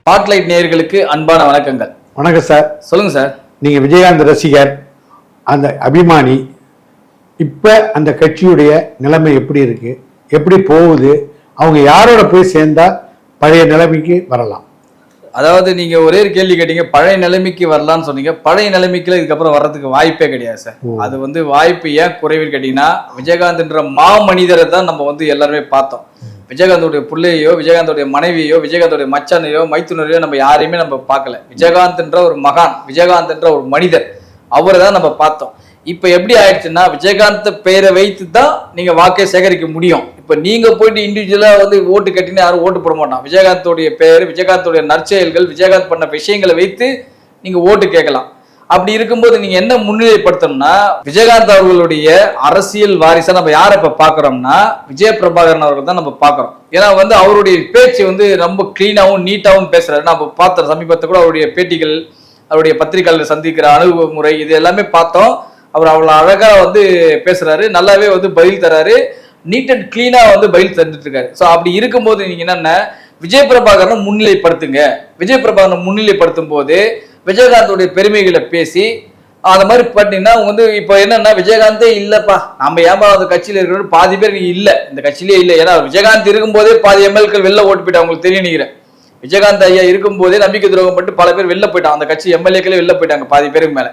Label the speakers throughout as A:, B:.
A: Spotlight நேயர்களுக்கு அன்பான வணக்கங்கள்.
B: வணக்கம் சார்.
A: சொல்லுங்க சார்.
B: நீங்க விஜயகாந்த் ரசிகர், அந்த அபிமானி, இப்ப அந்த கட்சியுடைய நிலைமை எப்படி இருக்கு, எப்படி போகுது, அவங்க யாரோட போய் சேர்ந்தா பழைய நிலைமைக்கு வரலாம்?
A: அதாவது நீங்க ஒரே ஒரு கேள்வி கேட்டீங்க, பழைய நிலைமைக்கு வரலாம்னு சொன்னீங்க. பழைய நிலைமைக்குல இதுக்கப்புறம் வர்றதுக்கு வாய்ப்பே கிடையாது சார். அது வாய்ப்பு ஏன் குறைவுன்னு கேட்டீங்கன்னா, விஜயகாந்த்ன்ற மாமனிதரை தான் நம்ம எல்லாருமே பார்த்தோம். விஜயகாந்தோடைய பிள்ளையோ, விஜயகாந்தோடைய மனைவியோ, விஜயகாந்தோடைய மச்சானையோ, மைத்துனரையோ நம்ம யாரையுமே நம்ம பார்க்கல. விஜயகாந்த்ன்ற ஒரு மகான், விஜயகாந்த்ன்ற ஒரு மனிதர், அவரை தான் நம்ம பார்த்தோம். இப்ப எப்படி ஆயிடுச்சுன்னா, விஜயகாந்த் பெயரை வைத்து தான் நீங்க வாக்கை சேகரிக்க முடியும். இப்ப நீங்க போயிட்டு இண்டிவிஜுவலா ஓட்டு கட்டினா யாரும் ஓட்டு போட மாட்டான். விஜயகாந்தோடைய பெயர், விஜயகாந்தோடைய நற்செயல்கள், விஜயகாந்த் பண்ண விஷயங்களை வைத்து நீங்க ஓட்டு கேட்கலாம். அப்படி இருக்கும்போது நீங்க என்ன முன்னிலைப்படுத்தணும்னா, விஜயகாந்த் அவர்களுடைய அரசியல் வாரிசா நம்ம யாரை இப்ப பாக்குறோம்னா, விஜய பிரபாகரன் அவர்கள் தான் நம்ம பாக்குறோம். ஏன்னா அவருடைய பேச்சு ரொம்ப கிளீனாவும் நீட்டாவும் பேசுறாரு. நம்ம பார்த்தோம் சமீபத்தை கூட அவருடைய பேட்டிகள், அவருடைய பத்திரிகையாளர் சந்திக்கிற அணுகுமுறை, இது எல்லாமே பார்த்தோம். அவர் அவ்வளவு அழகா பேசுறாரு, நல்லாவே பதில் தராரு, நீட் அண்ட் கிளீனா பதில் தந்துட்டு இருக்காரு. ஸோ அப்படி இருக்கும்போது நீங்க என்னன்னா, விஜய பிரபாகரனை முன்னிலைப்படுத்துங்க. விஜய பிரபாகரனை முன்னிலைப்படுத்தும் போது விஜயகாந்தோடைய பெருமைகளை பேசி அந்த மாதிரி பண்ணீங்கன்னா இப்போ என்னன்னா, விஜயகாந்தே இல்லப்பா, நம்ம ஏமா அந்த கட்சியில இருக்கிற பாதி பேர் நீங்க இல்ல, இந்த கட்சியிலே இல்லை. ஏன்னா விஜயகாந்த் இருக்கும்போதே பாதி எம்எல்ஏக்கள் வெளில ஓட்டு போயிட்டு அவங்களுக்கு தெரிய நினைக்கிறேன். விஜயகாந்த் ஐயா இருக்கும்போதே நம்பிக்கை துரோகம் பட்டு பல பேர் வெளில போயிட்டாங்க. அந்த கட்சி எம்எல்ஏக்களே வெளில போயிட்டாங்க பாதி பேருக்கு மேல.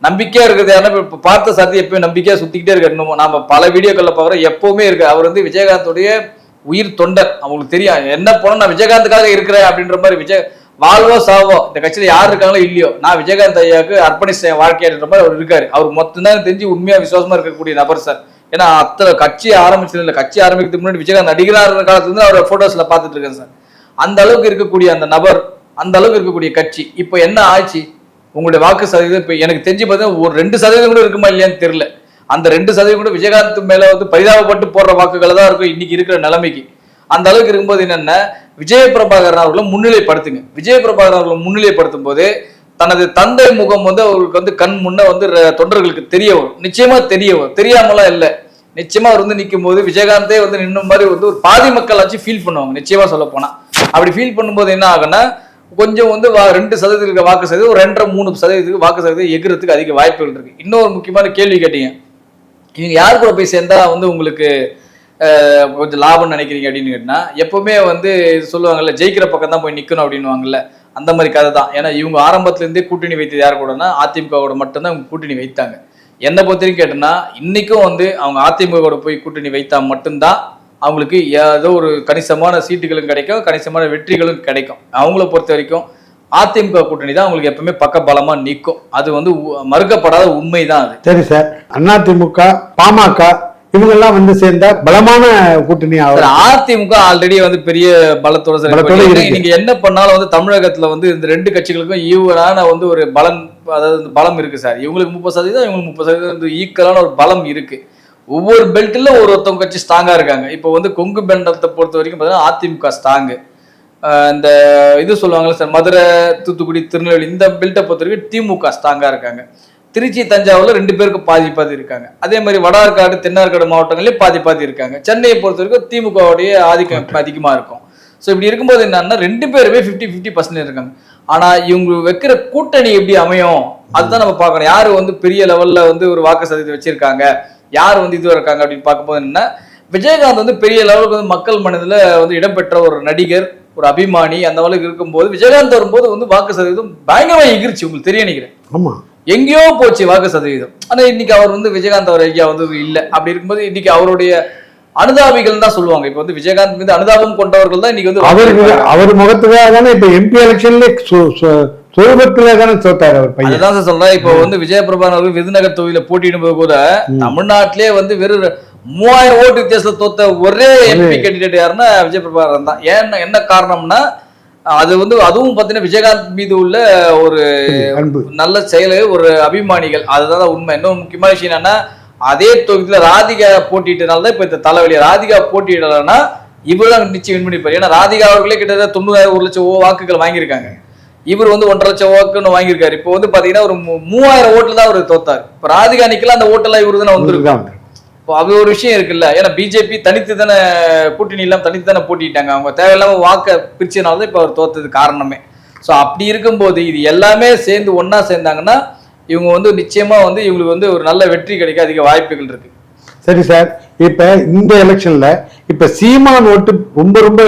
A: நம்பிக்கையா இருக்குது. ஏன்னா இப்ப பார்த்த சாரதி எப்பயும் நம்பிக்கையா சுத்திக்கிட்டே இருக்காரு. இன்னும் நாம பல வீடியோக்கள்ல பாக்குறோம், எப்பவுமே இருக்கு. அவர் விஜயகாந்தோடைய உயிர் தொண்டர். அவங்களுக்கு தெரியும் என்ன போனா நான் விஜயகாந்துக்காக இருக்கிறேன் அப்படின்ற மாதிரி. வாழ்வோ சாவோ இந்த கட்சியில யாரு இருக்காங்களோ இல்லையோ, நான் விஜயகாந்த் ஐயாவுக்கு அர்ப்பணிச்ச வாழ்க்கைன்ற மாதிரி அவர் இருக்காரு. அவர் மொத்தம் தான் தெரிஞ்சு உண்மையா விசுவாசமா இருக்கக்கூடிய நபர் சார். ஏன்னா அத்தனை கட்சி ஆரம்பிச்சது இல்லை, கட்சி ஆரம்பிக்கிறதுக்கு முன்னாடி விஜயகாந்த் நடிகராக காலத்துல இருந்து அவர் போட்டோஸ்ல பாத்துட்டு இருக்கேன் சார். அந்த அளவுக்கு இருக்கக்கூடிய அந்த நபர், அந்த அளவுக்கு இருக்கக்கூடிய கட்சி இப்போ என்ன ஆச்சு? உங்களுடைய வாக்கு சதவீதம் இப்ப எனக்கு தெரிஞ்சு பார்த்தீங்கன்னா ஒரு 2% கூட இருக்குமா இல்லையான்னு தெரியல. அந்த 2% கூட விஜயகாந்த் மேல பரிதாபப்பட்டு போடுற வாக்குகளை தான் இருக்கும் இன்னைக்கு இருக்கிற நிலைமைக்கு. அந்த அளவுக்கு இருக்கும்போது என்னன்னா, விஜய பிரபாகரன் அவர்களை முன்னிலைப்படுத்துங்க. விஜய பிரபாகரன் அவர்களை முன்னிலைப்படுத்தும் போது தனது தந்தை முகம் அவருக்கு கண் முன்ன தொண்டர்களுக்கு தெரிய வரும். நிச்சயமா தெரிய வரும், தெரியாமலாம் இல்லை. நிச்சயமா அவர் நிற்கும் போது விஜயகாந்தே நின்ன மாதிரி ஒரு பாதி மக்கள் ஆச்சு ஃபீல் பண்ணுவாங்க. நிச்சயமா சொல்ல போனா அப்படி ஃபீல் பண்ணும்போது என்ன ஆகுன்னா, கொஞ்சம் 2% வாக்கு சதவீதம், ஒரு 2.5-3% வாக்கு சதவீதம் எகிறதுக்கு அதிக வாய்ப்புகள் இருக்கு. இன்னொரு முக்கியமான கேள்வி கேட்டீங்க, இவங்க யார் கூட போய் சேர்ந்தா உங்களுக்கு கொஞ்சம் லாபம்னு நினைக்கிறீங்க அப்படின்னு கேட்டா, எப்பவுமே சொல்லுவாங்கல்ல, ஜெயிக்கிற பக்கம் தான் போய் நிக்கணும் அப்படின்னுவாங்கல்ல, அந்த மாதிரி கதை தான். ஏன்னா இவங்க ஆரம்பத்துல இருந்தே கூட்டணி வைத்தது யார் கூடனா அதிமுக கூட மட்டும்தான் இவங்க கூட்டணி வைத்தாங்க. என்னை பொறுத்தவரைக்கும் கேட்டோம்னா, இன்னைக்கும் அவங்க அதிமுக கூட போய் கூட்டணி வைத்தா மட்டும்தான் அவங்களுக்கு ஏதோ ஒரு கணிசமான சீட்டுகளும் கிடைக்கும், கணிசமான வெற்றிகளும் கிடைக்கும். அவங்கள பொறுத்த வரைக்கும் அதிமுக கூட்டணி தான் அவங்களுக்கு எப்பவுமே பக்க பலமா நிற்கும். அது மறுக்கப்படாத உண்மைதான். அது சரி
B: சார். அதிமுக, பாமக இவங்கெல்லாம் சேர்ந்தா பலமான கூட்டணி.
A: அதிமுக ஆல்ரெடி பெரிய பலத்தோட நீங்க என்ன பண்ணாலும் தமிழகத்துல இந்த 2 கட்சிகளுக்கும் ஈவனான ஒரு பலம், அதாவது பலம் இருக்கு சார். இவங்களுக்கு 30%, இவங்களுக்கு 30% ஈக்குவலான ஒரு பலம் இருக்கு. ஒவ்வொரு பெல்ட்ல ஒருத்தவங்க கட்சி ஸ்ட்ராங்கா இருக்காங்க. இப்போ கொங்கு பெண்டத்தை பொறுத்த வரைக்கும் பார்த்தீங்கன்னா அதிமுக ஸ்ட்ராங்கு. இந்த இது சொல்லுவாங்கல்ல சார், மதுரை, தூத்துக்குடி, திருநெல்வேலி, இந்த பெல்ட்டை பொறுத்த வரைக்கும் திமுக ஸ்ட்ராங்கா இருக்காங்க. திருச்சி, தஞ்சாவூர்ல 2 பேருக்கு பாதி இருக்காங்க. அதே மாதிரி வடார்காடு, தென்னார்காடு மாவட்டங்கள்லயும் பாதி இருக்காங்க. சென்னையை பொறுத்த வரைக்கும் திமுகவுடைய ஆதிக்கம் அதிகமா இருக்கும். ஸோ இப்படி இருக்கும்போது என்னன்னா, 2 பேருமே 50-50% இருக்காங்க. ஆனா இவங்க வைக்கிற கூட்டணி எப்படி அமையும் அதுதான் நம்ம பார்க்கணும். யாரு பெரிய லெவல்ல ஒரு வாக்கு சதவீதம் வச்சிருக்காங்க, யார் இதுவரை இருக்காங்க அப்படின்னு பார்க்கும்போது என்ன, விஜயகாந்த் பெரிய லெவலுக்கு மக்கள் மனதில் இடம்பெற்ற ஒரு நடிகர், ஒரு அபிமானி. அந்த அளவுக்கு இருக்கும்போது விஜயகாந்த் வரும்போது வாக்கு சதவீதம் பயங்கரமா எகிரிச்சு. உங்களுக்கு தெரிய நினைக்கிறேன்,
B: ஆமா,
A: எங்கேயோ போச்சு வாக்கு சதவீதம். ஆனா இன்னைக்கு அவர் விஜயகாந்த் அவர் ஐயா இல்ல. அப்படி இருக்கும்போது இன்னைக்கு அவருடைய அனுதாபிகள் தான் சொல்லுவாங்க. இப்ப விஜயகாந்த் மீது அனுதாபம் கொண்டவர்கள் தான் இன்னைக்கு
B: அவர் முகத்துக்காக தானே இப்ப எம்பி எலெக்ஷன்ல அதுதான்
A: சொல்றேன். இப்போ விஜய பிரபாகரன் அவர்கள் விருதுநகர் தொகுதியில போட்டியிடும் போது கூட தமிழ்நாட்டிலே வெறும் 3000 ஓட்டு வித்தியாசத்துல தோத்த ஒரே எம்பி கேண்டிடேட் யாருன்னா விஜய பிரபாகரன் தான். ஏன்னா என்ன காரணம்னா, அது அதுவும் பாத்தீங்கன்னா விஜயகாந்த் மீது உள்ள ஒரு நல்ல செயலு, ஒரு அபிமானிகள், அதுதான் உண்மை. இன்னும் முக்கியமான விஷயம் என்னன்னா, அதே தொகுதியில ராதிகா போட்டிட்டனால்தான் இப்ப இந்த தலைவலி. ராதிகா போட்டியிடலன்னா இவர்தான் நிச்சயம் வின் பண்ணிப்பாரு. ஏன்னா ராதிகா அவர்களே கிட்டத்தட்ட 90,000 1 லட்சம் வாக்குகள் வாங்கியிருக்காங்க. இவர் 1.5 லட்சம் வாக்குன்னு வாங்கியிருக்காரு. இப்போ பாத்தீங்கன்னா ஒரு 3000 ஓட்டுல தான் அவர் தோத்தாரு. இப்ப ராதிகா நிக்கல, அந்த ஓட்டெல்லாம் இவரு தானே வந்திருக்காங்க. இப்போ அது ஒரு விஷயம் இருக்குல்ல. ஏன்னா பிஜேபி தனித்து தானே கூட்டணி இல்லாம தனித்து தானே போட்டிட்டாங்க. அவங்க தேவையில்லாம வாக்க பிரிச்சனால தான் இப்போ அவர் தோத்தது காரணமே. ஸோ அப்படி இருக்கும்போது இது எல்லாமே சேர்ந்து ஒண்ணா சேர்ந்தாங்கன்னா இவங்க வந்து நிச்சயமா வந்து இவங்களுக்கு வந்து ஒரு நல்ல வெற்றி கிடைக்க அதிக வாய்ப்புகள் இருக்கு.
B: சரி சார், இப்ப இந்த எலெக்ஷன்ல இப்ப சீமான் ஓட்டு ரொம்ப ரொம்ப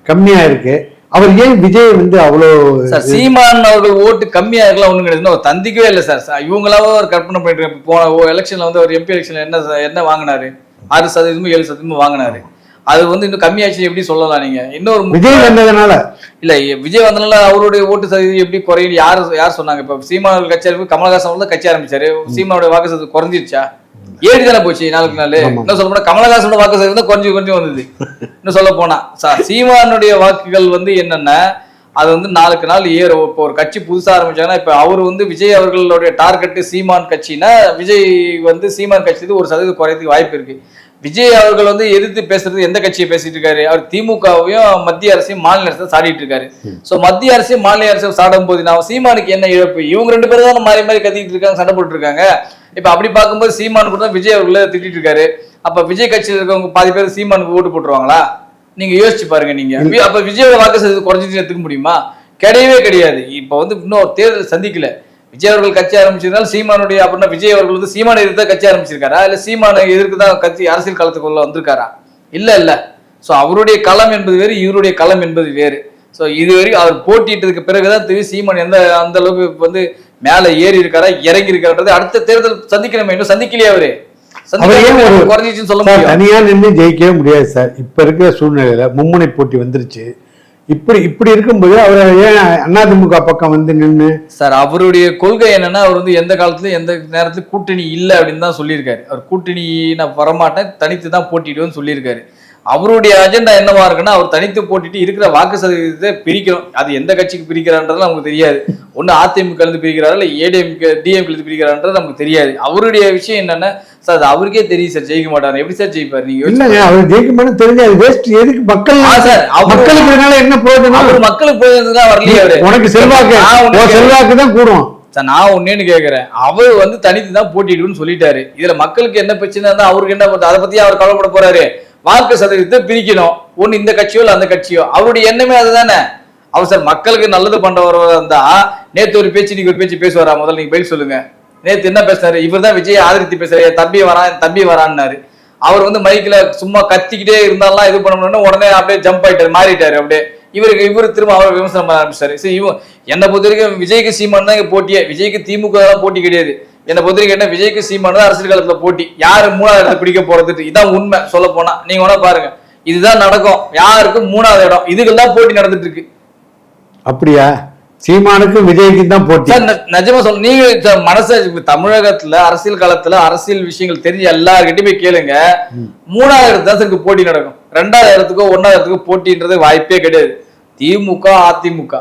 B: கம்மியா இருக்கு. அவர் ஏன் விஜய் வந்து அவ்வளோ
A: சார் சீமான் அவர்கள் ஓட்டு கம்மியா இருக்கலாம் ஒண்ணும் கிடையாது, அவர் தந்திக்கவே இல்லை சார். இவங்களாவே ஒரு கற்பனை பண்ணிட்டு இருக்காங்க. போன எலெக்ஷன்ல வந்து ஒரு எம்பி எலெக்ஷன்ல என்ன வாங்கினாரு, 6% 7% வாங்கினாரு. அது வந்து இன்னும் கம்மியாச்சு எப்படி சொல்லலாம் நீங்க? இன்னொரு
B: விஜய் வந்ததுனால
A: இல்ல, விஜய் வந்தனால அவருடைய ஓட்டு சதவீதம் எப்படி குறையும் யார் சொன்னாங்க? இப்ப சீமான் கட்சி ஆரம்பி கமலஹாசன் தான் கட்சி ஆரம்பிச்சாரு. சீமானோட வாக்கு சதவீதம் குறைஞ்சிருச்சா? ஏறி தானே போச்சு நாளுக்கு நாள். இன்னும் சொல்ல போனா கமலஹாசனோட வாக்கு சதவீதம் கொஞ்சம் வந்தது. இன்னும் சொல்ல போனா சீமானுடைய வாக்குகள் வந்து என்னன்னா அது வந்து நாளுக்கு நாள் ஏறும். இப்போ ஒரு கட்சி புதுசா ஆரம்பிச்சாங்கன்னா இப்ப அவர் வந்து விஜய் அவர்களுடைய டார்கெட் சீமான் கட்சினா விஜய் வந்து சீமான் கட்சி 1% குறையதுக்கு வாய்ப்பு இருக்கு. விஜய் அவர்கள் வந்து எதிர்த்து பேசுறது எந்த கட்சியை பேசிட்டு இருக்காரு? அவர் திமுகவையும் மத்திய அரசையும் மாநில அரசையும் சாடிட்டு இருக்காரு. சோ மத்திய அரசையும் மாநில அரசையும் சாடும் போது நான் சீமானுக்கு என்ன இழப்பு? இவங்க 2 பேரும் தான் மாறி மாறி கத்திட்டு இருக்காங்க, சண்டை போட்டு இருக்காங்க. இப்ப அப்படி பார்க்கும்போது சீமான் கூட தான் விஜய் அவர்களை திட்டிட்டு இருக்காரு. அப்ப விஜய் கட்சியில் இருக்கவங்க பாதி பேர் சீமானுக்கு ஓட்டு போட்டுருவாங்களா? நீங்க யோசிச்சு பாருங்க. நீங்க அப்ப விஜயோட வாக்கு சதவீதம் குறைஞ்சிட்டு எடுத்துக்க முடியுமா? கிடையவே கிடையாது. இப்ப வந்து இன்னும் தேர்தல் சந்திக்கல. விஜய் அவர்கள் கட்சி ஆரம்பிச்சிருந்தாலும் சீமானுடைய அப்படின்னா விஜய் அவர்கள் வந்து சீமானை எதிர்த்து கட்சி ஆரம்பிச்சிருக்காரா இல்ல சீமானை எதிர்க்குதான் கட்சி அரசியல் களத்துக்குள்ள வந்திருக்காரா? இல்ல. சோ அவருடைய களம் என்பது வேறு, இவருடைய களம் என்பது வேறு. சோ இதுவரைக்கும் அவர் போட்டிட்டதுக்கு பிறகுதான் தெரியும் சீமான் அந்த அளவுக்கு வந்து மேல ஏறி இருக்காரா இறங்கி இருக்காருன்றது. அடுத்த தேர்தல் சந்திக்கணுமே, இன்னும் சந்திக்கலையே அவரு. குறைஞ்சிச்சுன்னு சொல்ல முடியும்.
B: தனியா நின்று ஜெயிக்கவே முடியாது சார். இப்ப இருக்கிற சூழ்நிலையில மும்முனை போட்டி வந்துருச்சு. இப்படி இருக்கும்போது அவர் ஏன் அதிமுக பக்கம் வந்து நின்று
A: சார் அவருடைய கொள்கை என்னன்னா அவர் வந்து எந்த காலத்துல எந்த நேரத்துல கூட்டணி இல்லை அப்படின்னு தான் சொல்லியிருக்காரு. அவர் கூட்டணி நான் வரமாட்டேன், தனித்து தான் போட்டிடுவேன்னு சொல்லியிருக்காரு. அவருடைய அஜெண்டா என்னவா இருக்குன்னா அவர் தனித்து போட்டிட்டு இருக்கிற வாக்கு சதவீதத்தை பிரிக்கணும். அது எந்த கட்சிக்கு பிரிக்கிறான்றது நமக்கு தெரியாது. ஒண்ணு அதிமுக இருந்து பிரிக்கிறாரா இல்ல ஏடிஎம்கே டிஎம்கே இருந்து பிரிக்கிறான்றது நமக்கு தெரியாது. அவருடைய விஷயம் என்னன்னா சார் அது அவருக்கே தெரியும் சார், ஜெயிக்க மாட்டாரு. எப்படி சார் ஜெயிப்பாரு? நீங்க
B: அவர் ஜெயிக்க மாட்டேன்னு தெரிஞ்சு வேஸ்ட். எதுக்கு மக்கள்
A: சார்
B: மக்களுக்கு என்ன பிரயோஜனம்?
A: அவர் மக்களுக்கு பிரயோஜனத்துக்கு வரலையே. அவரு
B: உனக்கு செல்வாக்கு தான் கூடும்
A: சார். நான் ஒன்னேன்னு கேட்கிறேன், அவர் வந்து தனித்து தான் போட்டிடுன்னு சொல்லிட்டாரு. இதுல மக்களுக்கு என்ன பிரச்சனை இருந்தா அவருக்கு என்ன அதை பத்தி அவர் கவலைப்பட போறாரு? வாக்கு சதவீதத்தை பிரிக்கணும், ஒண்ணு இந்த கட்சியோ இல்ல அந்த கட்சியோ. அவருடைய எண்ணமே அதுதானே. அவர் சார் மக்களுக்கு நல்லது பண்றவரா இருந்தா நேத்து ஒரு பேச்சு நீங்க ஒரு பேச்சு பேசுவாரா? முதல்ல நீங்க பதில் சொல்லுங்க. நேத்து என்ன பேசுறாரு? இவர் தான் விஜய் ஆதரித்து பேசுறாரு, என் தம்பி வரான்னாரு. அவர் வந்து மைக்ல சும்மா கத்திக்கிட்டே இருந்தாலும் இது பண்ணணும்னு உடனே அப்படியே ஜம்ப் ஆயிட்டாரு, மாறிட்டாரு. அப்படியே இவரு திரும்ப அவர் விமர்சனம் பண்ண ஆரம்பிச்சாரு. சரி, என்னை பொறுத்த வரைக்கும் விஜய்க்கு சீமான் தான் இங்க போட்டியே. விஜய்க்கு திமுக தான் போட்டி கிடையாது. என்னை பொறுத்த வரைக்கும் என்ன விஜய்க்கு சீமான் தான் அரசியல் காலத்துல போட்டி. யாரு 3வது இடத்தை பிடிக்க போறது? இதான் உண்மை. சொல்ல போனா நீங்க வேணா பாருங்க, இதுதான் நடக்கும். யாருக்கும் 3வது இடம், இதுக்கு தான் போட்டி நடந்துட்டு இருக்கு.
B: அப்படியா? சீமானுக்கும் விஜய்க்கும் தான் போட்டி.
A: நிஜமா சொல்ல, நீங்க மனச தமிழகத்துல அரசியல் காலத்துல அரசியல் விஷயங்கள் தெரிஞ்ச எல்லார்கிட்டயும் போய் கேளுங்க. 3வது இடத்துக்கு போட்டி நடக்கும். 2வது இடத்துக்கோ 1வது இடத்துக்கோ போட்டின்றது வாய்ப்பே கிடையாது. திமுக அதிமுக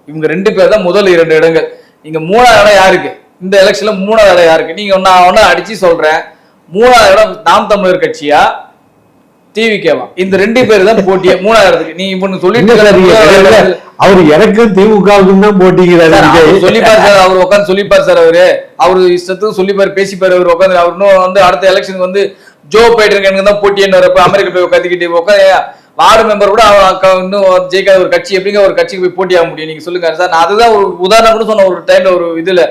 A: இவங்க 2 பேர் தான் முதல் 2 இடங்கள். இங்க 3வது இடம் யாருக்கு? இந்த எலெக்ஷன்ல 3வது இடம் யாருக்கு? நீங்க ஒன்னு அடிச்சு சொல்றேன், 3வது இடம் நாம் தமிழர் கட்சியா டிவிகேவா? இந்த 2 பேர் தான் போட்டியே 3வது இடத்துக்கு. நீ இப்ப சொல்லிட்டு
B: அவரு எனக்கும் திமுகவுக்கும் தான் போட்டிக்கிறாரு
A: சொல்லிப்பாரு சார். அவர் உட்காந்து சொல்லிப்பாரு சார். அவரு இஷ்டத்துக்கு சொல்லிப்பாரு, பேசிப்பாரு. அவர் உட்காந்து அவர் இன்னும் வந்து அடுத்த எலெக்ஷனுக்கு வந்து ஜோ பைடன் எனக்கு தான் போட்டின்னு வரப்ப அமெரிக்கா போய் கத்திக்கிட்டு உட்காந்து வார்டு மெம்பர் கூட இன்னும் ஜெயிக்காத ஒரு கட்சி எப்படிங்க ஒரு கட்சிக்கு போய் போட்டியாக முடியும்? நீங்க சொல்லுங்க சார். நான் அதுதான் ஒரு உதாரணம் கூட சொன்ன ஒரு டைம்ல ஒரு இதுல,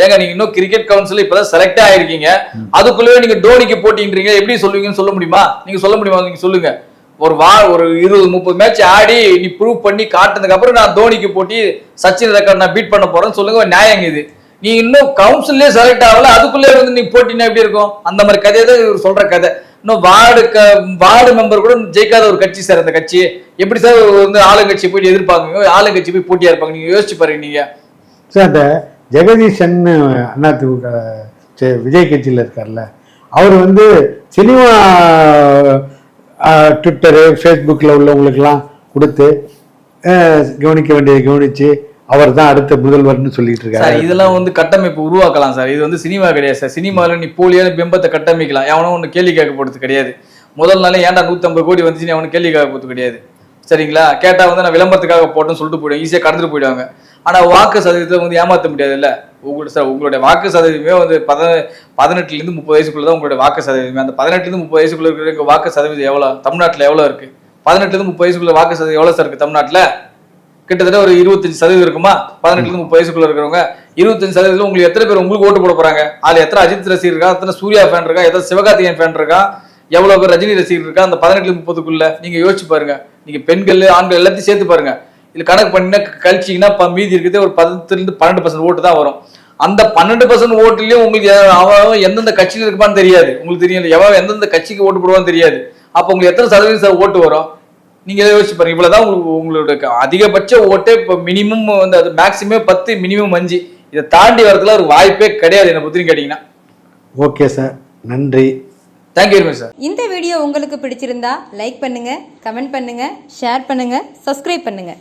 A: ஏங்க நீங்க இன்னும் கிரிக்கெட் கவுன்சில் இப்பதான் செலக்ட் ஆயிருக்கீங்க, அதுக்குள்ளவே நீங்க தோனிக்கு போட்டின்றீங்க, எப்படி சொல்லுவீங்கன்னு சொல்ல முடியுமா? நீங்க சொல்ல முடியுமா? நீங்க சொல்லுங்க. ஒரு 20-30 மேட்ச் ஆடி நீ ப்ரூவ் பண்ணி காட்டுனதுக்கு அப்புறம் நான் தோனிக்கு போட்டி சச்சின் ரெக்கார்ட் நான் பீட் பண்ண போறேன்னு சொல்லுங்க. நியாயம் இது. நீ இன்னும் கவுன்சிலே செலக்ட் ஆகல, அதுக்குள்ளே வந்து நீ போட்டினா எப்படி இருக்கும்? அந்த மாதிரி கதையை தான் இவர் சொல்ற கதை. இன்னும் வார்டு மெம்பர் கூட ஜெயிக்காத ஒரு கட்சி சார். அந்த கட்சி எப்படி சார் வந்து ஆளுங்கட்சி போய் எதிர்பார்க்குங்க? ஆளுங்கட்சி போய் போட்டியா இருப்பாங்க? நீங்க யோசிச்சு பாருங்க. நீங்க
B: சார் அந்த ஜெகதீசன் அதிமுக விஜய் கட்சியில் இருக்கார்ல, அவர் வந்து சினிமா ட்விட்டரு ஃபேஸ்புக்கில் உள்ளவங்களுக்கெல்லாம் கொடுத்து கவனிக்க வேண்டியதை கவனிச்சு அவர் தான் அடுத்த முதல்வர்னு சொல்லிட்டு இருக்காரு.
A: இதெல்லாம் வந்து கட்டமைப்பு உருவாக்கலாம் சார். இது வந்து சினிமா கிடையாது சார். சினிமாவில் நீ போலியான பிம்பத்தை கட்டமைக்கலாம். எவனும் ஒன்று கேள்வி கேட்க போறது கிடையாது. முதல் நாளே ஏன்டா 150 கோடி வந்துச்சுன்னு அவனு கேள்வி கேட்க போறது கிடையாது. சரிங்களா? கேட்டா வந்து நான் விளம்பரத்துக்காக போட்டேன்னு சொல்லிட்டு போயிடுவாங்க, ஈஸியா கடந்துட்டு போயிடுவாங்க. ஆனா வாக்கு சதவீதத்தை வந்து ஏமாத்த முடியாது இல்ல. உங்களுடைய வாக்கு சதவீதமே வந்து 18ல இருந்து 30 வயசுக்குள்ள தான் உங்களுடைய வாக்கு சதவீதமே. அந்த 18ல இருந்து 30 வயசுக்குள்ள இருக்கிற வாக்கு சதவீதம் எவ்வளவு தமிழ்நாட்டுல எவ்வளவு இருக்கு? 18ல இருந்து 30 வயசுக்குள்ள வாக்கு சதவீதம் எவ்வளவு சார் இருக்கு தமிழ்நாட்டுல? கிட்டத்தட்ட ஒரு 25% இருக்குமா? 18ல இருந்து 30 வயசுக்குள்ள இருக்கிறவங்க 25% உங்களுக்கு எத்தனை பேர் உங்களுக்கு ஓட்டு போட போறாங்க? அதுல எத்தனை அஜித் ரசிகர் இருக்கா, எத்தனை சூர்யா ஃபேன் இருக்கா, எத்தனை சிவகார்த்திகேயன் ஃபேன் இருக்கா, எவ்வளவு பேர் ரஜினி ரசிகர் இருக்கா? அந்த 18ல 30க்குள்ள நீங்க யோசிச்சு பாருங்க. நீங்க பெண்கள் ஆண்கள் எல்லாத்தையும் சேர்த்து பாருங்க. இது கணக்கு பண்ணினா கழிச்சிங்கன்னா மீதி இருக்கிறதே ஒரு 10ல இருந்து 12% ஓட்டு தான் வரும். அந்த 12% ஓட்டுலயும் உங்களுக்கு அவன் எந்தெந்த கட்சியில் இருப்பான்னு தெரியாது. உங்களுக்கு தெரியும் எவன் எந்தெந்த கட்சிக்கு ஓட்டு போடுவான்னு தெரியாது. அப்ப உங்களுக்கு எத்தனை சதவீதம் ஓட்டு வரும்? நீங்க யோசிச்சு பாருங்க. இவ்வளவுதான் உங்களோட அதிகபட்ச ஓட்டே இப்போ மினிமம் வந்து அது மேக்ஸிமம் 10 மினிமம் 5. இதை தாண்டி வரதுல ஒரு வாய்ப்பே கிடையாது என்ன பத்தி கேட்டீங்கன்னா.
B: ஓகே சார், நன்றி.
A: Thank you very much sir.
C: இந்த வீடியோ உங்களுக்கு பிடிச்சிருந்தா லைக் பண்ணுங்க, கமெண்ட் பண்ணுங்க, ஷேர் பண்ணுங்க, சப்ஸ்கிரைப் பண்ணுங்க.